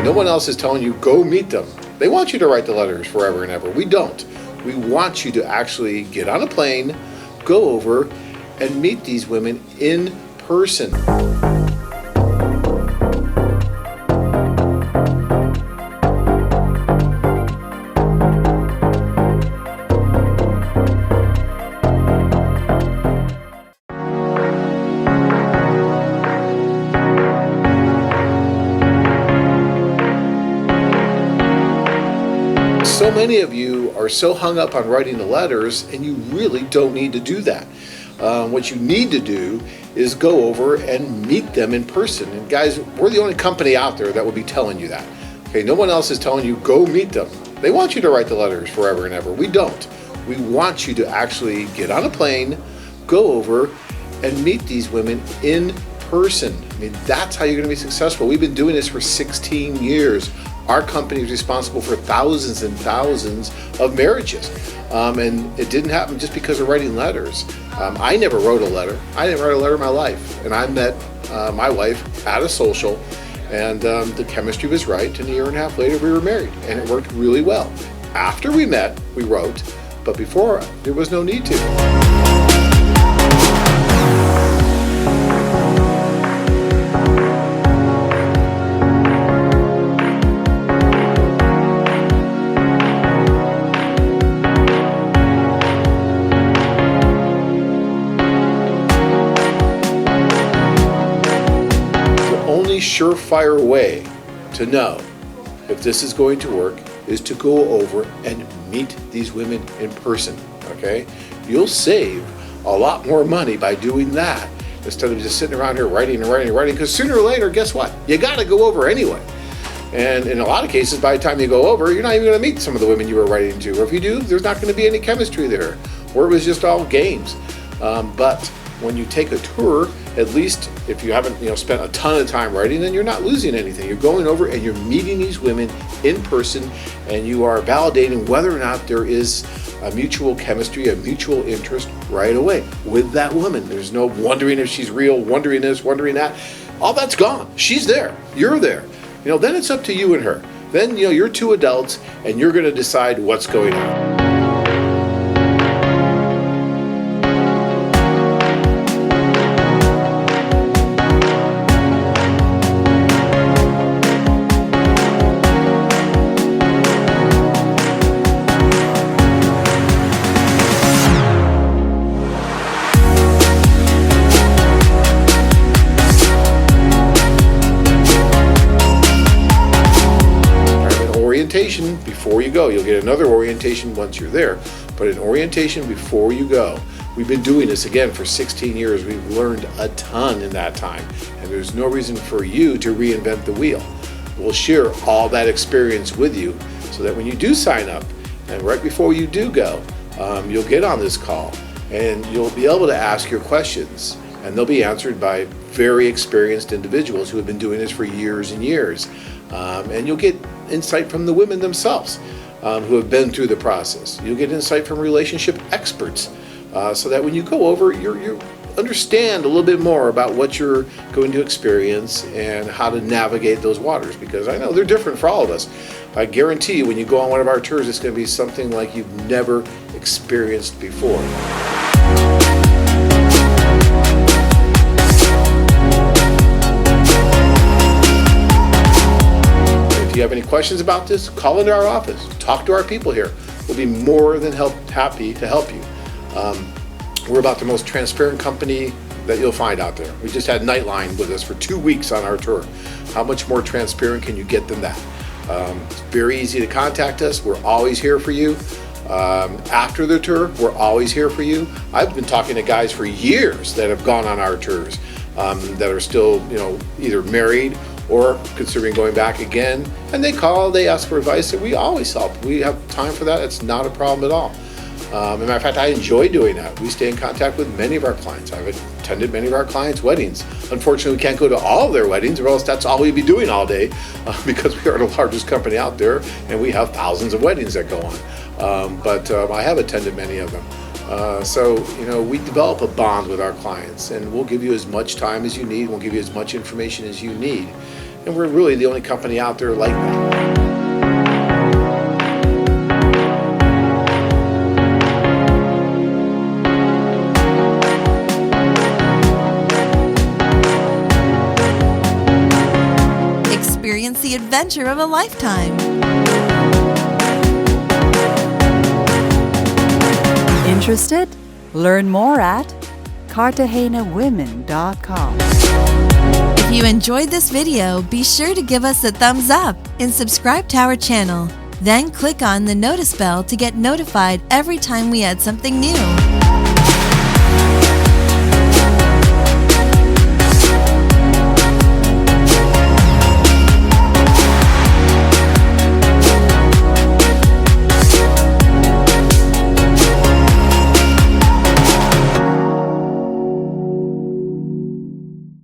No one else is telling you, go meet them. They want you to write the letters forever and ever. We don't. We want you to actually get on a plane, go over, and meet these women in person. So many of you are so hung up on writing the letters, and you really don't need to do that. What you need to do is go over and meet them in person. And guys, we're the only company out there that will be telling you that. Okay, no one else is telling you, go meet them. They want you to write the letters forever and ever. We don't. We want you to actually get on a plane, go over, and meet these women in person. I mean, that's how you're going to be successful. We've been doing this for 16 years. Our company is responsible for thousands and thousands of marriages. And it didn't happen just because of writing letters. I never wrote a letter. I didn't write a letter in my life. And I met my wife at a social, and the chemistry was right. And a year and a half later, we were married. And it worked really well. After we met, we wrote. But before, there was no need to. Surefire way to know if this is going to work is to go over and meet these women in person. Okay, you'll save a lot more money by doing that instead of just sitting around here writing because sooner or later, guess what, you got to go over anyway. And in a lot of cases, by the time you go over, you're not even going to meet some of the women you were writing to, or if you do, there's not going to be any chemistry there, or it was just all games. But when you take a tour, at least if you haven't spent a ton of time writing, then you're not losing anything. You're going over and you're meeting these women in person, and you are validating whether or not there is a mutual chemistry, a mutual interest right away with that woman. There's no wondering if she's real, wondering this, wondering that. All that's gone. She's there. You're there. Then it's up to you and her. Then you're two adults, and you're going to decide what's going on. Orientation before you go. You'll get another orientation once you're there, but an orientation before you go. We've been doing this again for 16 years. We've learned a ton in that time, and there's no reason for you to reinvent the wheel. We'll share all that experience with you so that when you do sign up and right before you do go, you'll get on this call and you'll be able to ask your questions, and they'll be answered by very experienced individuals who have been doing this for years and years. And you'll get insight from the women themselves who have been through the process. You'll get insight from relationship experts so that when you go over, you understand a little bit more about what you're going to experience and how to navigate those waters, because I know they're different for all of us. I guarantee you when you go on one of our tours, it's going to be something like you've never experienced before. If you have any questions about this, call into our office. Talk to our people here. We'll be more than happy to help you. We're about the most transparent company that you'll find out there. We just had Nightline with us for 2 weeks on our tour. How much more transparent can you get than that? It's very easy to contact us. We're always here for you. After the tour, we're always here for you. I've been talking to guys for years that have gone on our tours that are still, either married or considering going back again, and they call, they ask for advice, and we always help. We have time for that. It's not a problem at all. As a matter of fact, I enjoy doing that. We stay in contact with many of our clients. I've attended many of our clients' weddings. Unfortunately, we can't go to all of their weddings, or else that's all we'd be doing all day because we are the largest company out there, and we have thousands of weddings that go on. But I have attended many of them. We develop a bond with our clients, and we'll give you as much time as you need. We'll give you as much information as you need. And we're really the only company out there like that. Experience the adventure of a lifetime. Interested? Learn more at cartagenawomen.com. If you enjoyed this video, be sure to give us a thumbs up and subscribe to our channel. Then click on the notice bell to get notified every time we add something new.